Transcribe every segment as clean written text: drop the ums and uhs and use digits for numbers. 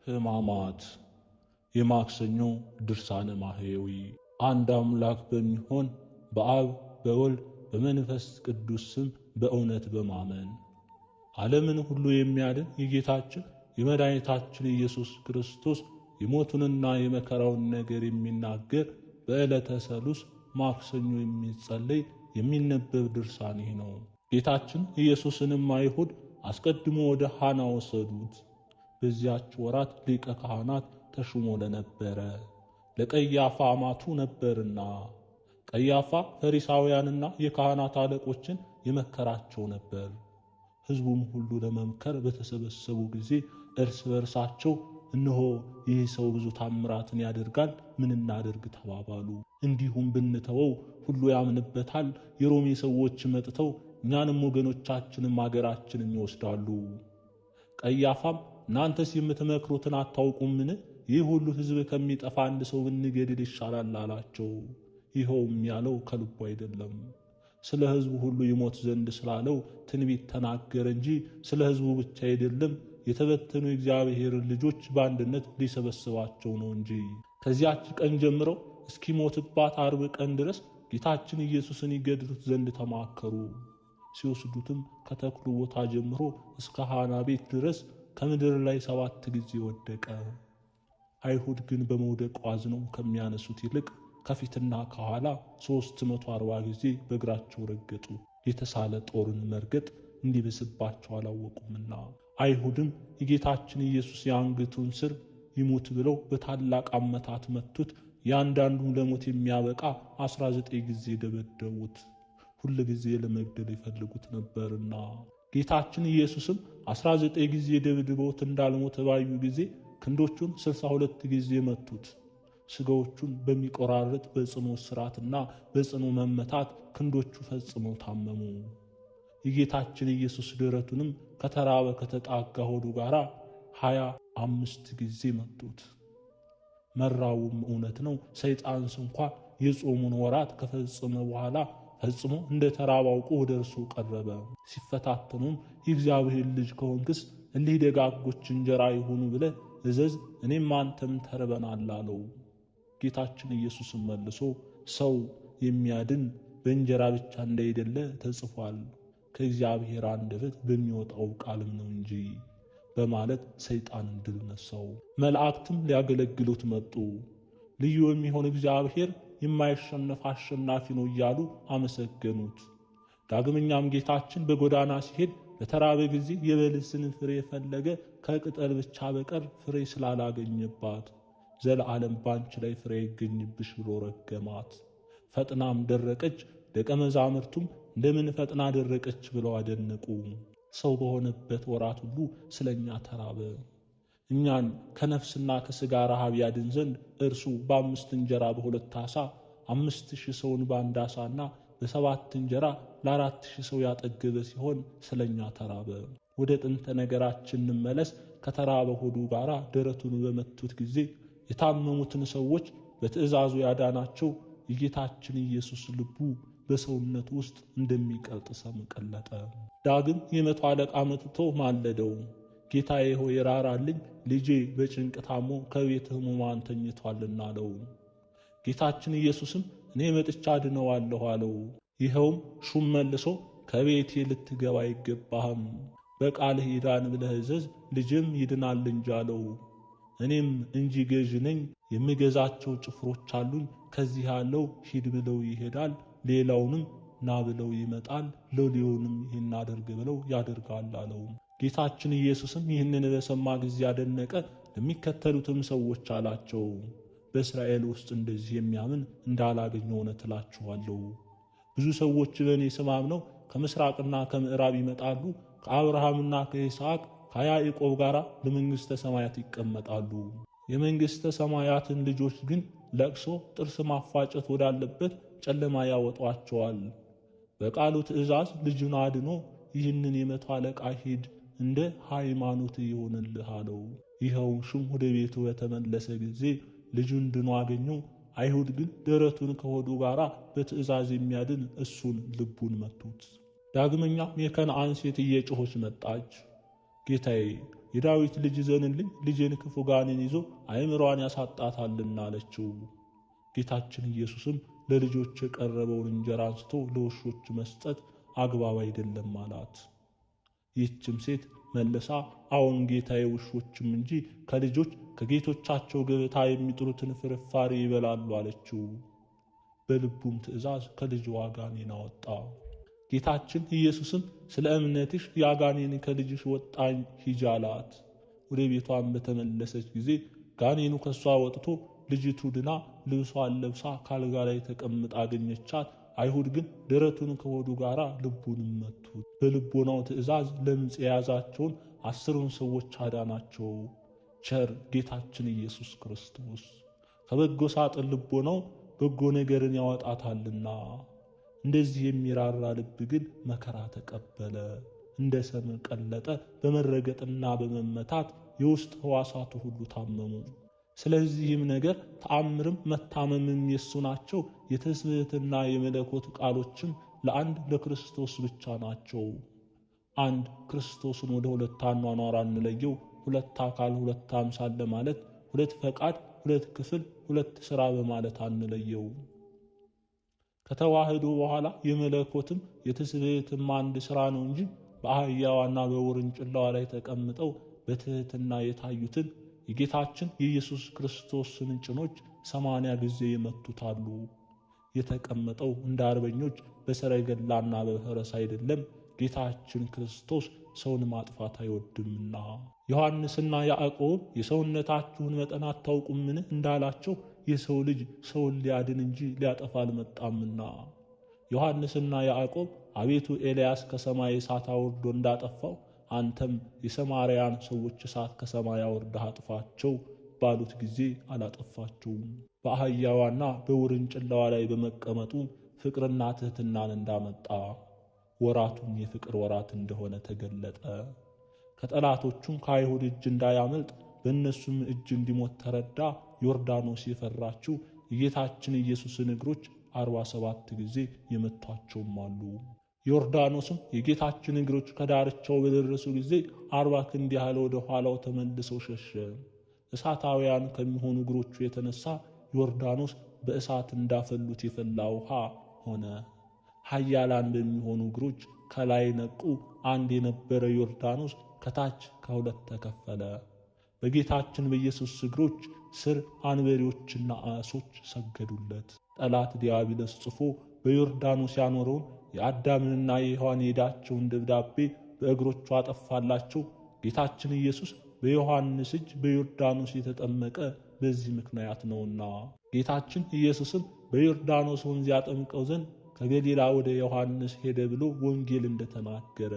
ሕማማት የማክሰኞ ድርሳነ ማህየዊ። አንድ አምላክ በሚሆን በአብ በወልድ በመንፈስ ቅዱስ ስም በእውነት በማመን ዓለምን ሁሉ የሚያድን የጌታችን የመድኃኒታችን ኢየሱስ ክርስቶስ የሞቱንና የመከራውን ነገር የሚናገር በዕለተ ሰሉስ ማክሰኞ የሚጸለይ የሚነበብ ድርሳን ይህ ነው። ጌታችን ኢየሱስንም አይሁድ አስቀድሞ ወደ ሐና ወሰዱት። በዚያች ወራት ሊቀ ካህናት ተሹሞ ለነበረ ለቀያፋ አማቱ ነበርና፣ ቀያፋ ፈሪሳውያንና የካህናት አለቆችን የመከራቸው ነበር። ሕዝቡም ሁሉ ለመምከር በተሰበሰቡ ጊዜ እርስ በርሳቸው እነሆ ይህ ሰው ብዙ ታምራትን ያደርጋል፣ ምን እናደርግ ተባባሉ። እንዲሁም ብንተወው ሁሉ ያምንበታል፣ የሮሜ ሰዎች መጥተው እኛንም ወገኖቻችንም አገራችንን ይወስዳሉ። ቀያፋም እናንተስ የምትመክሩትን አታውቁምን? ይህ ሁሉ ሕዝብ ከሚጠፋ አንድ ሰው ብንገድል ይሻላል አላቸው። ይኸውም ያለው ከልቡ አይደለም፣ ስለ ሕዝቡ ሁሉ ይሞት ዘንድ ስላለው ትንቢት ተናገረ እንጂ ስለ ሕዝቡ ብቻ አይደለም፣ የተበተኑ የእግዚአብሔርን ልጆች በአንድነት ሊሰበስባቸው ነው እንጂ። ከዚያች ቀን ጀምረው እስኪሞትባት ዓርብ ቀን ድረስ ጌታችን ኢየሱስን ይገድሉት ዘንድ ተማከሩ። ሲወስዱትም ከተክሉ ቦታ ጀምሮ እስከ ሐና ቤት ድረስ ከምድር ላይ 7 ጊዜ ወደቀ። አይሁድ ግን በመውደቁ አዝነው ከሚያነሱት ይልቅ ከፊትና ከኋላ 340 ጊዜ በእግራቸው ረገጡ። የተሳለ ጦርን መርገጥ እንዲብስባቸው አላወቁምና። አይሁድም የጌታችን ኢየሱስ የአንገቱን ስር ይሙት ብለው በታላቅ አመታት መቱት። ያንዳንዱን ለሞት የሚያበቃ 19 ጊዜ ደበደቡት። ሁሉ ጊዜ ለመግደል ይፈልጉት ነበርና። ጌታችን ኢየሱስም 19 ጊዜ ደብድበውት እንዳልሞተ ባዩ ጊዜ ክንዶቹን 62 ጊዜ መቱት። ስጋዎቹን በሚቆራረጥ በጽኑ እስራትና በጽኑ መመታት ክንዶቹ ፈጽመው ታመሙ። የጌታችን ኢየሱስ ደረቱንም ከተራበ ከተጣጋ ሆዱ ጋር 25 ጊዜ መቱት። መራቡም እውነት ነው። ሰይጣንስ እንኳ የጾሙን ወራት ከፈጸመ በኋላ ፈጽሞ እንደ ተራበ አውቆ ወደ እርሱ ቀረበ። ሲፈታተኑም የእግዚአብሔር ልጅ ከሆንክስ እሊህ ደጋጎች እንጀራ ይሁኑ ብለህ እዘዝ፣ እኔም አንተም ተርበናል አለው። ጌታችን ኢየሱስም መልሶ ሰው የሚያድን በእንጀራ ብቻ እንዳይደለ ተጽፏል፣ ከእግዚአብሔር አንደበት በሚወጣው ቃልም ነው እንጂ በማለት ሰይጣንን ድል ነሳው። መላእክትም ሊያገለግሉት መጡ። ልዩ የሚሆን እግዚአብሔር የማይሸነፍ አሸናፊ ነው እያሉ አመሰገኑት። ዳግመኛም ጌታችን በጎዳና ሲሄድ በተራበ ጊዜ የበለስን ፍሬ ፈለገ፣ ከቅጠል ብቻ በቀር ፍሬ ስላላገኘባት ዘለዓለም ባንቺ ላይ ፍሬ ይገኝብሽ ብሎ ረገማት። ፈጥናም ደረቀች። ደቀ መዛሙርቱም እንደምን ፈጥና ደረቀች ብለው አደነቁ። ሰው በሆነበት ወራት ሁሉ ስለኛ ተራበ። እኛን ከነፍስና ከሥጋ ረሃብ ያድን ዘንድ እርሱ በ5 እንጀራ በ2 ዓሣ 5000 ሰውን በአንድ ዓሣና በ7 እንጀራ ለ4000 ሰው ያጠገበ ሲሆን ስለኛ ተራበ። ወደ ጥንተ ነገራችን እንመለስ። ከተራበ ሆዱ ጋር ደረቱን በመቱት ጊዜ የታመሙትን ሰዎች በትእዛዙ ያዳናቸው የጌታችን ኢየሱስ ልቡ በሰውነት ውስጥ እንደሚቀልጥ ሰም ቀለጠ። ዳግም የ100 አለቃ መጥቶ ማለደው። ጌታዬ ሆይ ራራልኝ፣ ልጄ በጭንቅ ታሞ ከቤት ሕሙማን ተኝቷልና አለው። ጌታችን ኢየሱስም እኔ መጥቻ አድነዋለሁ አለው። ይኸውም ሹም መልሶ ከቤቴ ልትገባ አይገባህም፣ በቃልህ ይዳን ብለህ እዘዝ፣ ልጅም ይድናል እንጂ አለው። እኔም እንጂ ገዥ ነኝ፣ የምገዛቸው ጭፍሮች አሉኝ። ከዚህ ያለው ሂድ ብለው ይሄዳል፣ ሌላውንም ና ብለው ይመጣል፣ ሎሌውንም ይህን አድርግ ብለው ያደርጋል አለው። ጌታችን ኢየሱስም ይህንን በሰማ ጊዜ ያደነቀ፣ ለሚከተሉትም ሰዎች አላቸው፣ በእስራኤል ውስጥ እንደዚህ የሚያምን እንዳላገኘ እውነት እላችኋለሁ። ብዙ ሰዎች በእኔ ስም አምነው ከምሥራቅና ከምዕራብ ይመጣሉ፣ ከአብርሃምና ከይስሐቅ ከያዕቆብ ጋር ለመንግሥተ ሰማያት ይቀመጣሉ። የመንግሥተ ሰማያትን ልጆች ግን ለቅሶ ጥርስ ማፋጨት ወዳለበት ጨለማ ያወጧቸዋል። በቃሉ ትእዛዝ ልጁን አድኖ ይህንን የ100 አለቃ ሂድ እንደ ሃይማኖት ይሆንልህ አለው። ይኸው ሹም ወደ ቤቱ በተመለሰ ጊዜ ልጁን ድኖ አገኘው። አይሁድ ግን ደረቱን ከሆዱ ጋር በትእዛዝ የሚያድን እሱን ልቡን መቱት። ዳግመኛም የከነዓን ሴት እየጮኸች መጣች። ጌታዬ የዳዊት ልጅ ዘንልኝ፣ ልጄን ክፉ ጋኔን ይዞ አእምሮዋን ያሳጣታልና አለችው። ጌታችን ኢየሱስም ለልጆች የቀረበውን እንጀራ አንስቶ ለውሾች መስጠት አግባብ አይደለም አላት። ይህችም ሴት መልሳ አዎን ጌታዬ፣ ውሾችም እንጂ ከልጆች ከጌቶቻቸው ገበታ የሚጥሉትን ፍርፋሪ ይበላሉ አለችው። በልቡም ትእዛዝ ከልጅዋ ጋኔን አወጣ። ጌታችን ኢየሱስም ስለ እምነትሽ ያጋኔን ከልጅሽ ወጣኝ ሂጂ አላት። ወደ ቤቷን በተመለሰች ጊዜ ጋኔኑ ከሷ ወጥቶ ልጅቱ ድና ልብሷን ለብሳ ካልጋ ላይ ተቀምጣ አገኘቻት። አይሁድ ግን ደረቱን ከሆዱ ጋር ልቡንም መቱት። በልቦናው ትእዛዝ ለምጽ የያዛቸውን 10 ሰዎች አዳናቸው። ቸር ጌታችን ኢየሱስ ክርስቶስ ከበጎ ሳጥን ልቦናው በጎ ነገርን ያወጣታልና። እንደዚህ የሚራራ ልብ ግን መከራ ተቀበለ፣ እንደ ሰም ቀለጠ። በመረገጥና በመመታት የውስጥ ሕዋሳቱ ሁሉ ታመሙ። ስለዚህም ነገር ተአምርም መታመምም የሱ ናቸው። የትስብእትና የመለኮት ቃሎችም ለአንድ ለክርስቶስ ብቻ ናቸው። አንድ ክርስቶስን ወደ 2 አኗኗር አንለየው። 2 አካል 2 አምሳል ለማለት 2 ፈቃድ 2 ክፍል 2 ሥራ በማለት አንለየው። ከተዋህዶ በኋላ የመለኮትም የትስብእትም አንድ ሥራ ነው እንጂ በአህያዋና በውርንጭላዋ ላይ ተቀምጠው በትሕትና የታዩትን የጌታችን የኢየሱስ ክርስቶስን ጭኖች 80 ጊዜ ይመቱታሉ። የተቀመጠው እንደ አርበኞች በሰረገላና በፈረስ አይደለም። ጌታችን ክርስቶስ ሰውን ማጥፋት አይወድምና። ዮሐንስና ያዕቆብ የሰውነታችሁን መጠን አታውቁምን እንዳላቸው የሰው ልጅ ሰውን ሊያድን እንጂ ሊያጠፋ አልመጣምና። ዮሐንስና ያዕቆብ አቤቱ ኤልያስ ከሰማይ እሳት አውርዶ እንዳጠፋው አንተም የሰማርያን ሰዎች እሳት ከሰማይ አውርደህ አጥፋቸው ባሉት ጊዜ አላጠፋቸውም። በአህያዋና በውርንጭላዋ ላይ በመቀመጡ ፍቅርና ትሕትናን እንዳመጣ ወራቱም የፍቅር ወራት እንደሆነ ተገለጠ። ከጠላቶቹም ከአይሁድ እጅ እንዳያመልጥ በእነሱም እጅ እንዲሞት ተረዳ። ዮርዳኖስ የፈራችው የጌታችን ኢየሱስን እግሮች 47 ጊዜ የመቷቸውም አሉ። ዮርዳኖስም የጌታችን እግሮች ከዳርቻው በደረሱ ጊዜ 40 ክንድ ያህል ወደ ኋላው ተመልሰው ሸሸ። እሳታውያን ከሚሆኑ እግሮቹ የተነሳ ዮርዳኖስ በእሳት እንዳፈሉት የፈላ ውሃ ሆነ። ኃያላን በሚሆኑ እግሮች ከላይ ነቁ። አንድ የነበረ ዮርዳኖስ ከታች ከ2 ተከፈለ። በጌታችን በኢየሱስ እግሮች ስር አንበሪዎችና አሶች ሰገዱለት። ጠላት ዲያብሎስ ጽፎ በዮርዳኖስ ያኖረውን የአዳምንና የሔዋን የዕዳቸውን ደብዳቤ በእግሮቹ አጠፋላቸው። ጌታችን ኢየሱስ በዮሐንስ እጅ በዮርዳኖስ የተጠመቀ በዚህ ምክንያት ነውና። ጌታችን ኢየሱስም በዮርዳኖስ ወንዝ ያጠምቀው ዘንድ ከገሊላ ወደ ዮሐንስ ሄደ ብሎ ወንጌል እንደተናገረ፣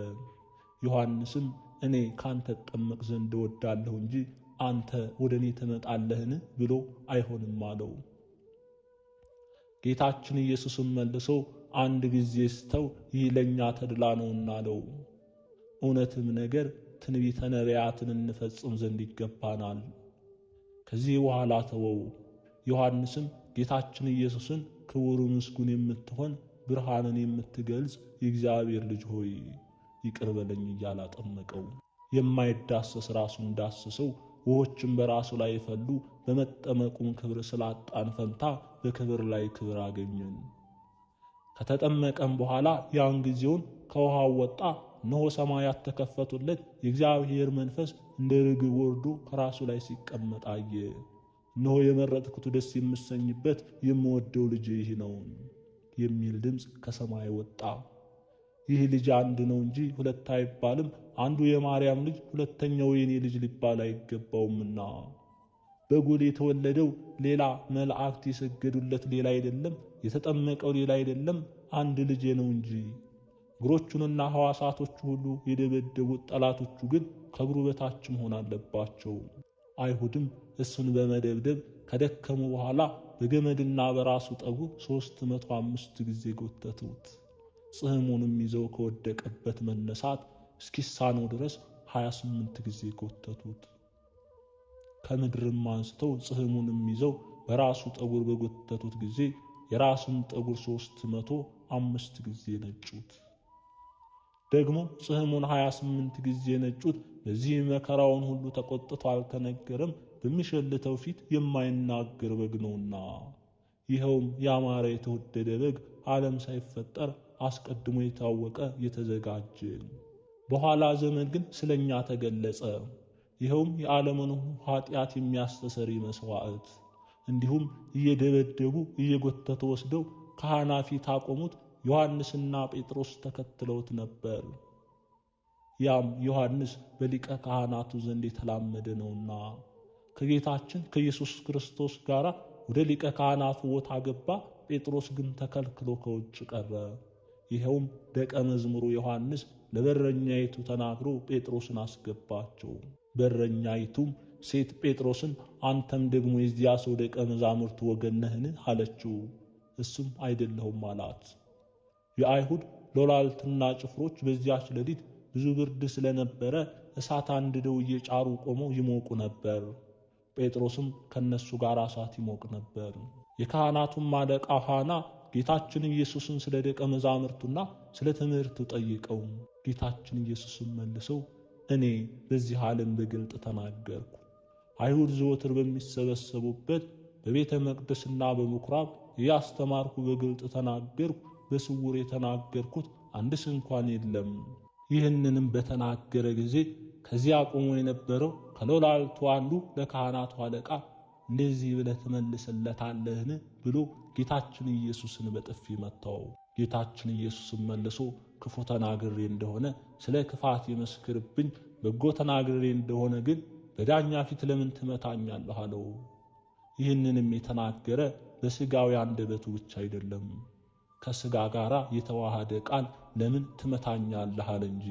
ዮሐንስም እኔ ካንተ እጠመቅ ዘንድ እወዳለሁ እንጂ አንተ ወደ እኔ ትመጣለህን ብሎ አይሆንም አለው። ጌታችን ኢየሱስም መልሶ አንድ ጊዜ ስተው ይህ ለኛ ተድላ ነውና አለው። እውነትም ነገር ትንቢተ ነቢያትን እንፈጽም ዘንድ ይገባናል። ከዚህ በኋላ ተወው። ዮሐንስም ጌታችን ኢየሱስን ክቡር ምስጉን የምትሆን ብርሃንን የምትገልጽ የእግዚአብሔር ልጅ ሆይ ይቅር በለኝ እያለ አጠመቀው። የማይዳሰስ ራሱን ዳሰሰው። ውሆችም በራሱ ላይ ፈሉ። በመጠመቁም ክብር ስላጣን ፈንታ በክብር ላይ ክብር አገኘን። ከተጠመቀም በኋላ ያን ጊዜውን ከውሃው ወጣ። እነሆ ሰማያት ተከፈቱለት። የእግዚአብሔር መንፈስ እንደ ርግብ ወርዶ ከራሱ ላይ ሲቀመጥ አየ። እነሆ የመረጥኩት ደስ የምሰኝበት የምወደው ልጅ ይህ ነው የሚል ድምፅ ከሰማይ ወጣ። ይህ ልጅ አንድ ነው እንጂ 2 አይባልም። አንዱ የማርያም ልጅ ሁለተኛው የኔ ልጅ ሊባል አይገባውምና። በጎል የተወለደው ሌላ፣ መላእክት የሰገዱለት ሌላ አይደለም፣ የተጠመቀው ሌላ አይደለም፣ አንድ ልጅ ነው እንጂ። እግሮቹንና ሕዋሳቶቹ ሁሉ የደበደቡት ጠላቶቹ ግን ከእግሩ በታች መሆን አለባቸው። አይሁድም እሱን በመደብደብ ከደከሙ በኋላ በገመድና በራሱ ጠጉር 305 ጊዜ ጎተቱት። ጽሕሙንም ይዘው ከወደቀበት መነሳት እስኪሳነው ድረስ 28 ጊዜ ጎተቱት። ከምድርም አንስተው ጽሕሙንም ይዘው በራሱ ጠጉር በጎተቱት ጊዜ የራሱን ጠጉር 305 ጊዜ ነጩት። ደግሞ ጽሕሙን 28 ጊዜ ነጩት። በዚህ መከራውን ሁሉ ተቆጥቶ አልተነገረም፣ በሚሸልተው ፊት የማይናገር በግ ነውና። ይኸውም ያማረ የተወደደ በግ ዓለም ሳይፈጠር አስቀድሞ የታወቀ የተዘጋጀ፣ በኋላ ዘመን ግን ስለኛ ተገለጸ። ይኸውም የዓለምን ኃጢአት የሚያስተሰርይ መስዋዕት። እንዲሁም እየደበደቡ እየጎተቱ ወስደው ካህናት ፊት አቆሙት። ዮሐንስና ጴጥሮስ ተከትለውት ነበር። ያም ዮሐንስ በሊቀ ካህናቱ ዘንድ የተላመደ ነውና ከጌታችን ከኢየሱስ ክርስቶስ ጋር ወደ ሊቀ ካህናቱ ቦታ ገባ። ጴጥሮስ ግን ተከልክሎ ከውጭ ቀረ። ይኸውም ደቀ መዝሙሩ ዮሐንስ ለበረኛይቱ ተናግሮ ጴጥሮስን አስገባቸው። በረኛይቱም ሴት ጴጥሮስን አንተም ደግሞ የዚያ ሰው ደቀ መዛሙርቱ ወገን ነህን? አለችው። እሱም አይደለሁም አላት። የአይሁድ ሎላልትና ጭፍሮች በዚያች ሌሊት ብዙ ብርድ ስለነበረ እሳት አንድደው እየጫሩ ቆመው ይሞቁ ነበር። ጴጥሮስም ከነሱ ጋር እሳት ይሞቅ ነበር። የካህናቱም አለቃ ሐና ጌታችን ኢየሱስን ስለ ደቀ መዛሙርቱና ስለ ትምህርቱ ጠይቀው፣ ጌታችን ኢየሱስም መልሰው እኔ በዚህ ዓለም በግልጥ ተናገርኩ። አይሁድ ዘወትር በሚሰበሰቡበት በቤተ መቅደስና በምኩራብ ያስተማርኩ በግልጥ ተናገርኩ። በስውር የተናገርኩት አንድስ እንኳን የለም። ይህንንም በተናገረ ጊዜ ከዚያ ቆሞ የነበረው ከሎላልቱ አንዱ ለካህናቱ አለቃ እንደዚህ ብለህ ትመልስለታለህን? ብሎ ጌታችን ኢየሱስን በጥፊ መታው። ጌታችን ኢየሱስም መልሶ ክፉ ተናግሬ እንደሆነ ስለ ክፋት ይመስክርብኝ፣ በጎ ተናግሬ እንደሆነ ግን በዳኛ ፊት ለምን ትመታኛለህ? አለው። ይህንንም የተናገረ በሥጋዊ አንደበቱ ብቻ አይደለም፣ ከሥጋ ጋር የተዋሃደ ቃል ለምን ትመታኛለህ አለ እንጂ።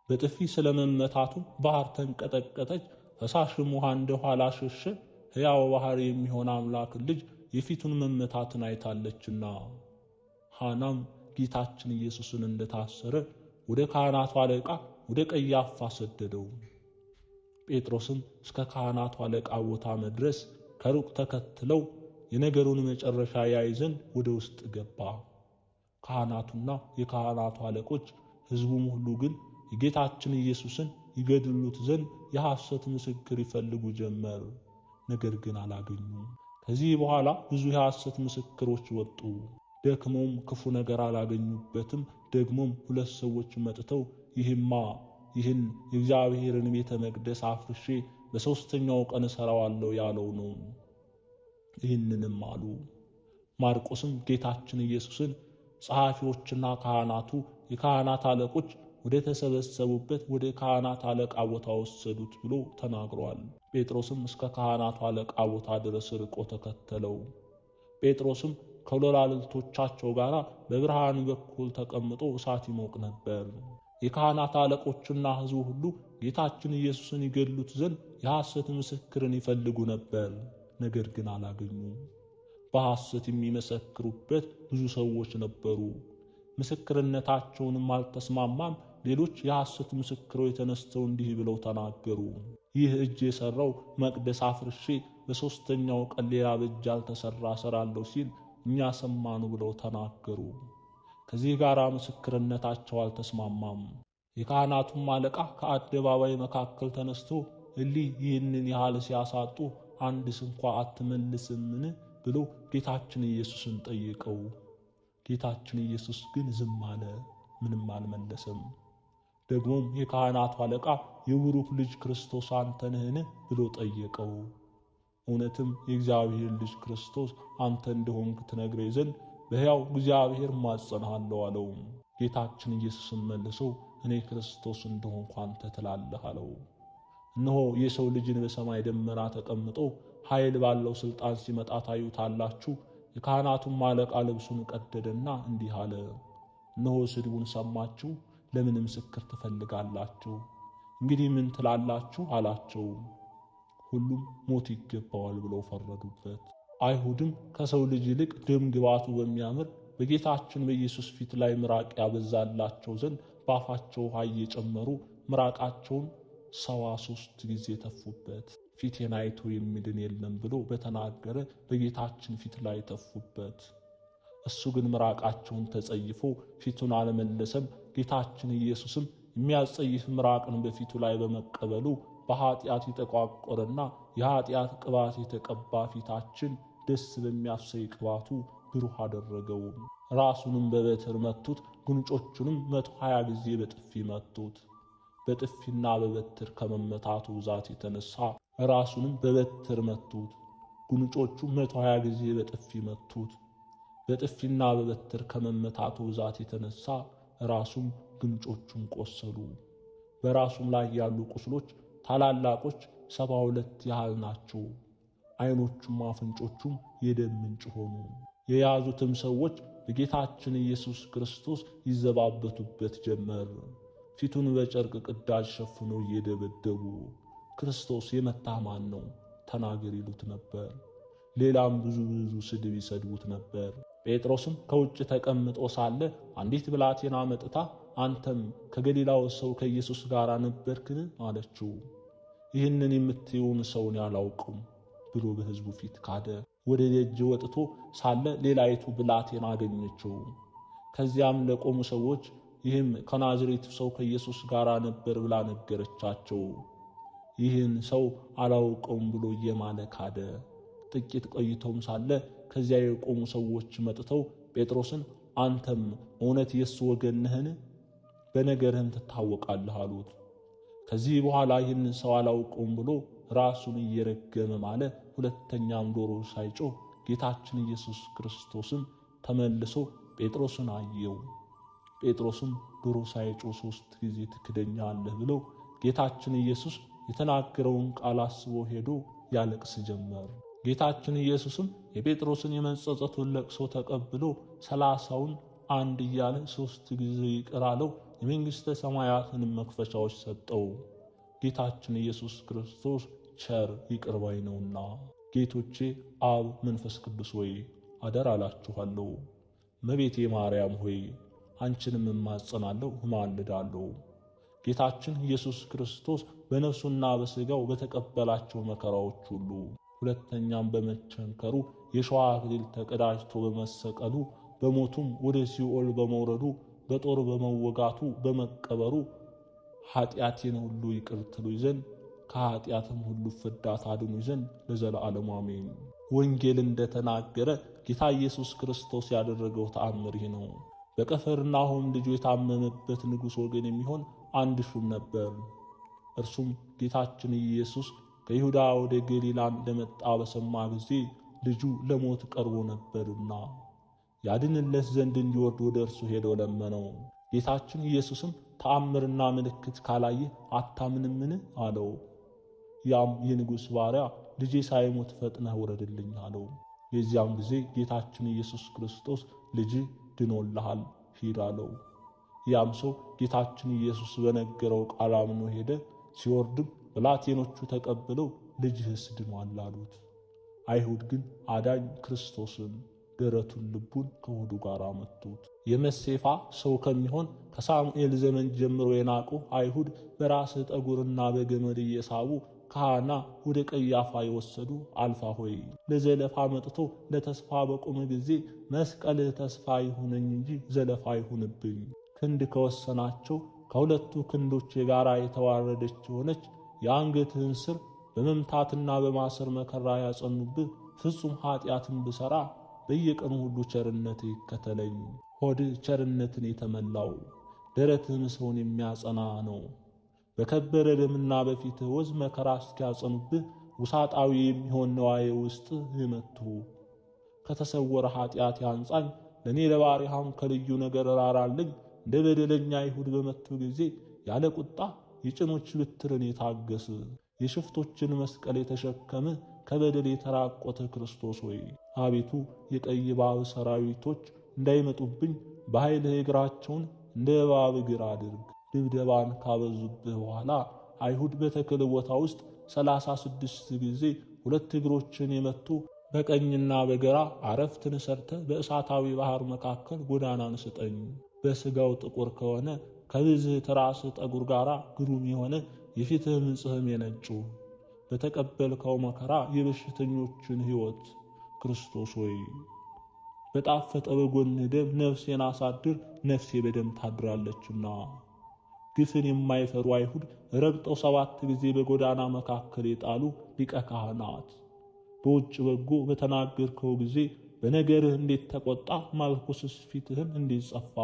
በጥፊ ስለመመታቱ ባህር ተንቀጠቀጠች፣ ፈሳሽም ውሃ እንደ ኋላ ሸሸ። ሕያው ባህር የሚሆን አምላክ ልጅ የፊቱን መመታትን አይታለችና። ሐናም ጌታችን ኢየሱስን እንደታሰረ ወደ ካህናቱ አለቃ ወደ ቀያፋ ሰደደው። ጴጥሮስም እስከ ካህናቱ አለቃ ቦታ መድረስ ከሩቅ ተከትለው የነገሩን መጨረሻ ያይ ዘንድ ወደ ውስጥ ገባ። ካህናቱና የካህናቱ አለቆች ሕዝቡም ሁሉ ግን የጌታችን ኢየሱስን ይገድሉት ዘንድ የሐሰት ምስክር ይፈልጉ ጀመር። ነገር ግን አላገኙም። ከዚህ በኋላ ብዙ የሐሰት ምስክሮች ወጡ። ደክሞም ክፉ ነገር አላገኙበትም። ደግሞም ሁለት ሰዎች መጥተው ይህን የእግዚአብሔርን ቤተ መቅደስ አፍርሼ በሦስተኛው ቀን እሠራዋለሁ ያለው ነው። ይህንንም አሉ። ማርቆስም ጌታችን ኢየሱስን ጸሐፊዎችና ካህናቱ የካህናት አለቆች ወደ ተሰበሰቡበት ወደ ካህናት አለቃ ቦታ ወሰዱት ብሎ ተናግሯል። ጴጥሮስም እስከ ካህናቱ አለቃ ቦታ ድረስ ርቆ ተከተለው። ጴጥሮስም ከሎላልቶቻቸው ጋር በብርሃን በኩል ተቀምጦ እሳት ይሞቅ ነበር። የካህናት አለቆችና ሕዝቡ ሁሉ ጌታችን ኢየሱስን ይገድሉት ዘንድ የሐሰት ምስክርን ይፈልጉ ነበር። ነገር ግን አላገኙም። በሐሰት የሚመሰክሩበት ብዙ ሰዎች ነበሩ። ምስክርነታቸውንም አልተስማማም። ሌሎች የሐሰት ምስክሮች ተነስተው እንዲህ ብለው ተናገሩ። ይህ እጅ የሠራው መቅደስ አፍርሼ በሦስተኛው ቀን ሌላ በእጅ ያልተሠራ እሠራለሁ ሲል እኛ ሰማኑ ብለው ተናገሩ። ከዚህ ጋር ምስክርነታቸው አልተስማማም። የካህናቱም አለቃ ከአደባባይ መካከል ተነስቶ ይህንን ያህል ሲያሳጡ አንድስ እንኳ አትመልስምን? ብሎ ጌታችን ኢየሱስን ጠየቀው። ጌታችን ኢየሱስ ግን ዝም አለ፣ ምንም አልመለሰም። ደግሞም የካህናቱ አለቃ የብሩክ ልጅ ክርስቶስ አንተ ነህን? ብሎ ጠየቀው። እውነትም የእግዚአብሔር ልጅ ክርስቶስ አንተ እንደሆንክ ትነግረኝ ዘንድ በሕያው እግዚአብሔር እማጸንሃለሁ አለው። ጌታችን ኢየሱስም መልሶ እኔ ክርስቶስ እንደሆንኩ አንተ ትላለህ አለው። እነሆ የሰው ልጅን በሰማይ ደመና ተቀምጦ ኃይል ባለው ሥልጣን ሲመጣ ታዩታላችሁ። የካህናቱም አለቃ ልብሱን ቀደደና እንዲህ አለ፣ እነሆ ስድቡን ሰማችሁ፣ ለምን ምስክር ትፈልጋላችሁ? እንግዲህ ምን ትላላችሁ? አላቸው። ሁሉም ሞት ይገባዋል ብለው ፈረዱበት። አይሁድም ከሰው ልጅ ይልቅ ደም ግባቱ በሚያምር በጌታችን በኢየሱስ ፊት ላይ ምራቅ ያበዛላቸው ዘንድ በአፋቸው ውሃ እየጨመሩ ምራቃቸውን 73 ጊዜ ተፉበት። ፊቴን አይቶ የሚድን የለም ብሎ በተናገረ በጌታችን ፊት ላይ ተፉበት። እሱ ግን ምራቃቸውን ተጸይፎ ፊቱን አልመለሰም። ጌታችን ኢየሱስም የሚያስጸይፍ ምራቅን በፊቱ ላይ በመቀበሉ በኃጢአት የተቋቆረና የኃጢአት ቅባት የተቀባ ፊታችን ደስ በሚያሰኝ ቅባቱ ብሩህ አደረገው። ራሱንም በበትር መቱት፣ ጉንጮቹንም 120 ጊዜ በጥፊ መቱት። በጥፊና በበትር ከመመታቱ ብዛት የተነሳ ራሱንም በበትር መቱት፣ ጉንጮቹ 120 ጊዜ በጥፊ መቱት። በጥፊና በበትር ከመመታቱ ብዛት የተነሳ ራሱም ጉንጮቹም ቆሰሉ። በራሱም ላይ ያሉ ቁስሎች ታላላቆች 72 ያህል ናቸው። ዓይኖቹም አፍንጮቹም የደም ምንጭ ሆኑ። የያዙትም ሰዎች በጌታችን ኢየሱስ ክርስቶስ ይዘባበቱበት ጀመር። ፊቱን በጨርቅ ቅዳጅ ሸፍነው እየደበደቡ ክርስቶስ የመታህ ማን ነው? ተናገር ይሉት ነበር። ሌላም ብዙ ስድብ ይሰድቡት ነበር። ጴጥሮስም ከውጭ ተቀምጦ ሳለ አንዲት ብላቴና መጥታ አንተም ከገሊላው ሰው ከኢየሱስ ጋር ነበርክን? አለችው። ይህንን የምትይውን ሰውን ያላውቅም ብሎ በሕዝቡ ፊት ካደ። ወደ ደጅ ወጥቶ ሳለ ሌላይቱ ብላቴና አገኘችው። ከዚያም ለቆሙ ሰዎች ይህም ከናዝሬቱ ሰው ከኢየሱስ ጋር ነበር ብላ ነገረቻቸው። ይህን ሰው አላውቀውም ብሎ እየማለ ካደ። ጥቂት ቆይቶም ሳለ ከዚያ የቆሙ ሰዎች መጥተው ጴጥሮስን አንተም እውነት የሱ ወገን ነህን? በነገርህም ትታወቃለህ አሉት። ከዚህ በኋላ ይህን ሰው አላውቀውም ብሎ ራሱን እየረገመ ማለ። ሁለተኛም ዶሮ ሳይጮህ ጌታችን ኢየሱስ ክርስቶስም ተመልሶ ጴጥሮስን አየው። ጴጥሮስም ዶሮ ሳይጮህ 3 ጊዜ ትክደኛለህ ብሎ ጌታችን ኢየሱስ የተናገረውን ቃል አስቦ ሄዶ ያለቅስ ጀመር። ጌታችን ኢየሱስም የጴጥሮስን የመጸጸቱን ለቅሶ ተቀብሎ 30ውን አንድ እያለ 3 ጊዜ ይቅር አለው። የመንግሥተ ሰማያትንም መክፈቻዎች ሰጠው። ጌታችን ኢየሱስ ክርስቶስ ቸር ይቅር ባይ ነውና። ጌቶቼ አብ መንፈስ ቅዱስ ሆይ አደራ እላችኋለሁ። እመቤቴ ማርያም ሆይ አንቺንም እማጸናለሁ እማልዳለሁ። ጌታችን ኢየሱስ ክርስቶስ በነፍሱና በሥጋው በተቀበላቸው መከራዎች ሁሉ ሁለተኛም በመቸንከሩ የሸዋ አክሊል ተቀዳጅቶ በመሰቀሉ በሞቱም ወደ ሲኦል በመውረዱ በጦር በመወጋቱ በመቀበሩ ኃጢአቴን ሁሉ ይቅር ትሉኝ ዘንድ ከኃጢአትም ሁሉ ፍዳ ታድኑኝ ዘንድ ለዘለዓለሙ አሜን። ወንጌል እንደተናገረ ጌታ ኢየሱስ ክርስቶስ ያደረገው ተአምር ይህ ነው። በቅፍርናሆም ልጁ የታመመበት ንጉሥ ወገን የሚሆን አንድ ሹም ነበር። እርሱም ጌታችን ኢየሱስ ከይሁዳ ወደ ገሊላ እንደመጣ በሰማ ጊዜ ልጁ ለሞት ቀርቦ ነበርና ያድንለት ዘንድ እንዲወርድ ወደ እርሱ ሄዶ ለመነው። ጌታችን ኢየሱስም ተአምርና ምልክት ካላየ አታምንምን? አለው። ያም የንጉሥ ባሪያ ልጄ ሳይሞት ፈጥነህ ውረድልኝ አለው። የዚያም ጊዜ ጌታችን ኢየሱስ ክርስቶስ ልጅ ድኖልሃል ሂድ አለው። ያም ሰው ጌታችን ኢየሱስ በነገረው ቃል አምኖ ሄደ። ሲወርድም ብላቴኖቹ ተቀብለው ልጅህስ ድኗል አሉት። አይሁድ ግን አዳኝ ክርስቶስን ደረቱን ልቡን ከሆዱ ጋር አመጡት። የመሴፋ ሰው ከሚሆን ከሳሙኤል ዘመን ጀምሮ የናቁ አይሁድ በራስህ ጠጉርና በገመድ እየሳቡ ከሐና ወደ ቀያፋ የወሰዱ አልፋ ሆይ ለዘለፋ መጥቶ ለተስፋ በቆመ ጊዜ መስቀልህ ተስፋ ይሁነኝ እንጂ ዘለፋ ይሁንብኝ። ክንድ ከወሰናቸው ከሁለቱ ክንዶች ጋር የተዋረደች ሆነች የአንገትህን ስር በመምታትና በማሰር መከራ ያጸኑብህ ፍጹም ኃጢአትን ብሰራ በየቀኑ ሁሉ ቸርነት ይከተለኝ። ሆድ ቸርነትን የተመላው ደረትህም ሰውን የሚያጸና ነው። በከበረ ደምና በፊትህ ወዝ መከራ እስኪያጸኑብህ ውሳጣዊ የሚሆን ነዋዬ ውስጥ ይመቱ። ከተሰወረ ኃጢአት ያንጻኝ፣ ለእኔ ለባሪያም ከልዩ ነገር ራራልኝ። እንደ በደለኛ አይሁድ በመቱ ጊዜ ያለ ቁጣ የጭኖች ብትርን የታገስ የሽፍቶችን መስቀል የተሸከመ ከበደል የተራቆተ ክርስቶስ ሆይ አቤቱ የቀይ እባብ ሰራዊቶች እንዳይመጡብኝ በኃይልህ እግራቸውን እንደ እባብ እግር አድርግ። ድብደባን ካበዙብህ በኋላ አይሁድ በተክል ቦታ ውስጥ 36 ጊዜ 2 እግሮችን የመቱ በቀኝና በግራ አረፍትን ሰርተ በእሳታዊ ባህር መካከል ጎዳናን ስጠኝ። በሥጋው ጥቁር ከሆነ ከብዝህ ተራስ ጠጉር ጋር ግሩም የሆነ የፊትህ ምንጽህም የነጩ በተቀበልከው መከራ የበሽተኞችን ሕይወት ክርስቶስ ሆይ በጣፈጠ በጎንህ ደም ነፍሴን አሳድር፣ ነፍሴ በደም ታድራለችና። ግፍን የማይፈሩ አይሁድ ረግጠው 7 ጊዜ በጎዳና መካከል የጣሉ ሊቀ ካህናት በውጭ በጎ በተናገርከው ጊዜ በነገርህ እንዴት ተቆጣ? ማልኩስስ ፊትህን እንዴት ጸፋ?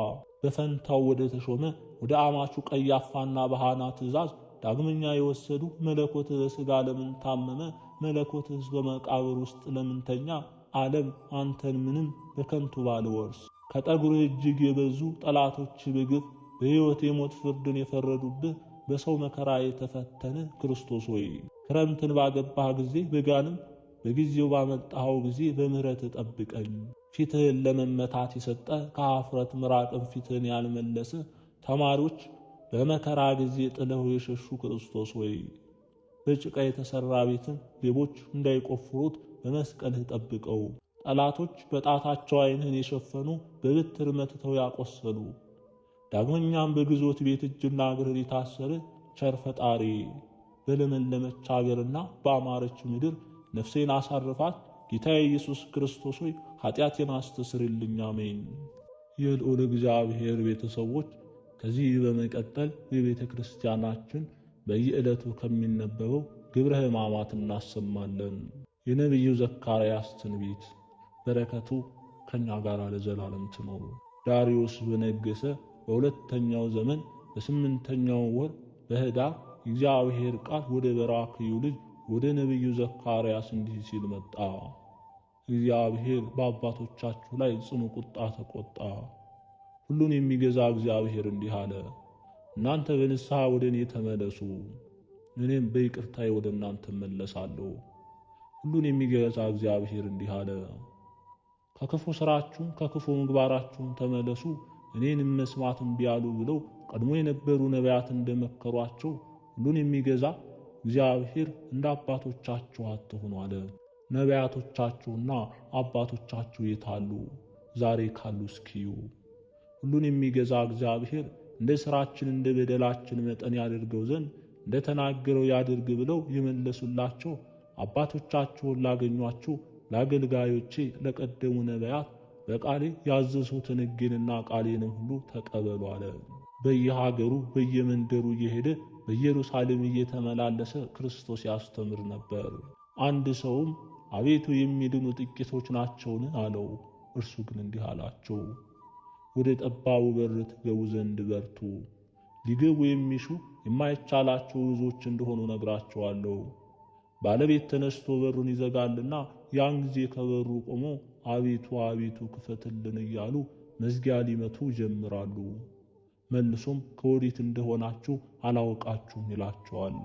በፈንታው ወደ ተሾመ ወደ አማቹ ቀያፋና በሐና ትእዛዝ ዳግመኛ የወሰዱ መለኮት በሥጋ ለምን ታመመ? መለኮትስ በመቃብር ውስጥ ለምን ተኛ? ዓለም አንተን ምንም በከንቱ ባልወርስ። ከጠጉርህ እጅግ የበዙ ጠላቶች በግፍ በሕይወት የሞት ፍርድን የፈረዱብህ በሰው መከራ የተፈተነ ክርስቶስ ሆይ ክረምትን ባገባህ ጊዜ በጋንም በጊዜው ባመጣኸው ጊዜ በምህረት ጠብቀኝ። ፊትህን ለመመታት የሰጠ ከአፍረት ምራቅን ፊትህን ያልመለሰ ተማሪዎች በመከራ ጊዜ ጥለው የሸሹ ክርስቶስ ሆይ በጭቃ የተሰራ ቤትን ሌቦች እንዳይቆፍሩት በመስቀልህ ጠብቀው። ጠላቶች በጣታቸው ዓይንህን የሸፈኑ በብትር መትተው ያቆሰሉ ዳግመኛም በግዞት ቤት እጅና እግር የታሰረ ቸር ፈጣሪ በለመለመች አገርና በአማረች ምድር ነፍሴን አሳርፋት። ጌታዬ ኢየሱስ ክርስቶስ ሆይ ኃጢአቴን አስተስርልኝ። አሜን። የልዑል እግዚአብሔር ቤተሰቦች ከዚህ በመቀጠል የቤተ ክርስቲያናችን በየዕለቱ ከሚነበበው ግብረ ሕማማት እናሰማለን። የነቢዩ ዘካርያስ ትንቢት በረከቱ ከኛ ጋር ለዘላለም ትኖር። ዳርዮስ በነገሰ በሁለተኛው ዘመን በ8ኛው ወር በኅዳር እግዚአብሔር ቃል ወደ በራክዩ ልጅ ወደ ነቢዩ ዘካርያስ እንዲህ ሲል መጣ። እግዚአብሔር በአባቶቻችሁ ላይ ጽኑ ቁጣ ተቆጣ። ሁሉን የሚገዛ እግዚአብሔር እንዲህ አለ፣ እናንተ በንስሐ ወደ እኔ ተመለሱ፣ እኔም በይቅርታዬ ወደ እናንተ እመለሳለሁ። ሁሉን የሚገዛ እግዚአብሔር እንዲህ አለ፣ ከክፉ ሥራችሁም ከክፉ ምግባራችሁም ተመለሱ፣ እኔንም መስማት እምቢ አሉ ብለው ቀድሞ የነበሩ ነቢያት እንደመከሯቸው ሁሉን የሚገዛ እግዚአብሔር እንደ አባቶቻችሁ አትሁኑ አለ። ነቢያቶቻችሁና አባቶቻችሁ የታሉ? ዛሬ ካሉ እስኪዩ። ሁሉን የሚገዛ እግዚአብሔር እንደ ሥራችን እንደ በደላችን መጠን ያደርገው ዘንድ እንደተናገረው ያድርግ ብለው የመለሱላቸው አባቶቻችሁን ላገኟችሁ ለአገልጋዮቼ ለቀደሙ ነቢያት በቃሌ ያዘዝሁትን ሕጌንና ቃሌንም ሁሉ ተቀበሉ አለ። በየሀገሩ በየመንደሩ እየሄደ በኢየሩሳሌም እየተመላለሰ ክርስቶስ ያስተምር ነበር። አንድ ሰውም አቤቱ የሚድኑ ጥቂቶች ናቸውን አለው። እርሱ ግን እንዲህ አላቸው፣ ወደ ጠባቡ በር ትገቡ ዘንድ በርቱ። ሊገቡ የሚሹ የማይቻላቸው ብዙዎች እንደሆኑ ነግራቸዋለሁ። ባለቤት ተነስቶ በሩን ይዘጋልና ያን ጊዜ ከበሩ ቆሞ አቤቱ አቤቱ ክፈትልን እያሉ መዝጊያ ሊመቱ ይጀምራሉ። መልሶም ከወዴት እንደሆናችሁ አላውቃችሁም ይላቸዋል።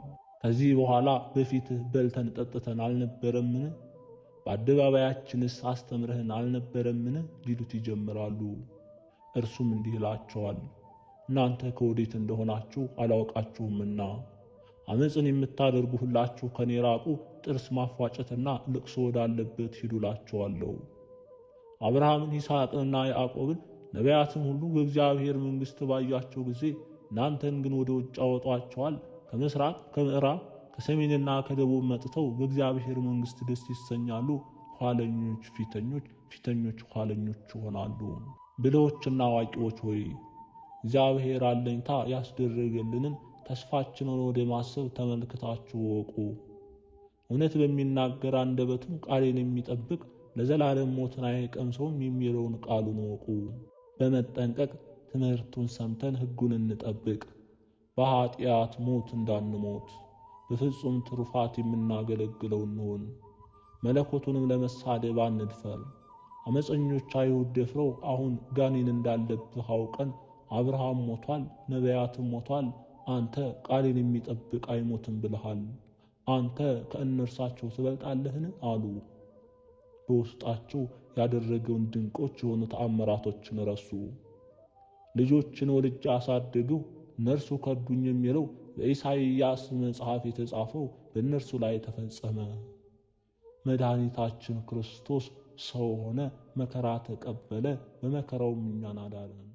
ከዚህ በኋላ በፊትህ በልተን ጠጥተን አልነበረምን? በአደባባያችንስ አስተምረህን አልነበረምን? ሊሉት ይጀምራሉ። እርሱም እንዲህ ይላቸዋል፣ እናንተ ከወዴት እንደሆናችሁ አላውቃችሁምና አመፅን የምታደርጉ ሁላችሁ ከኔ ራቁ፣ ጥርስ ማፏጨትና ልቅሶ ወዳለበት ሂዱ እላችኋለሁ። አብርሃምን ይስሐቅንና ያዕቆብን ነቢያትን ሁሉ በእግዚአብሔር መንግሥት ባያቸው ጊዜ እናንተን ግን ወደ ውጭ አወጧቸዋል። ከምሥራቅ ከምዕራብ ከሰሜንና ከደቡብ መጥተው በእግዚአብሔር መንግሥት ደስ ይሰኛሉ። ኋለኞች ፊተኞች፣ ፊተኞች ኋለኞች ይሆናሉ። ብልሆችና አዋቂዎች ሆይ እግዚአብሔር አለኝታ ያስደረገልንን ተስፋችንን ወደ ማሰብ ተመልክታችሁ ወቁ። እውነት በሚናገር አንደበቱም ቃሌን የሚጠብቅ ለዘላለም ሞትን አይቀምሰውም የሚለውን ቃሉን ወቁ። በመጠንቀቅ ትምህርቱን ሰምተን ሕጉን እንጠብቅ። በኃጢአት ሞት እንዳንሞት በፍጹም ትሩፋት የምናገለግለው እንሆን። መለኮቱንም ለመሳደብ አንድፈር። አመፀኞች አይሁድ ደፍረው አሁን ጋኔን እንዳለብህ አውቀን አብርሃም ሞቷል፣ ነቢያትም ሞቷል፣ አንተ ቃሌን የሚጠብቅ አይሞትም ብለሃል። አንተ ከእነርሳቸው ትበልጣለህን አሉ። በውስጣቸው ያደረገውን ድንቆች የሆኑ ተአምራቶችን ረሱ። ልጆችን ወልጄ አሳደግሁ እነርሱ ከዱኝ የሚለው በኢሳይያስ መጽሐፍ የተጻፈው በእነርሱ ላይ ተፈጸመ። መድኃኒታችን ክርስቶስ ሰው ሆነ፣ መከራ ተቀበለ፣ በመከራውም እኛን አዳነን።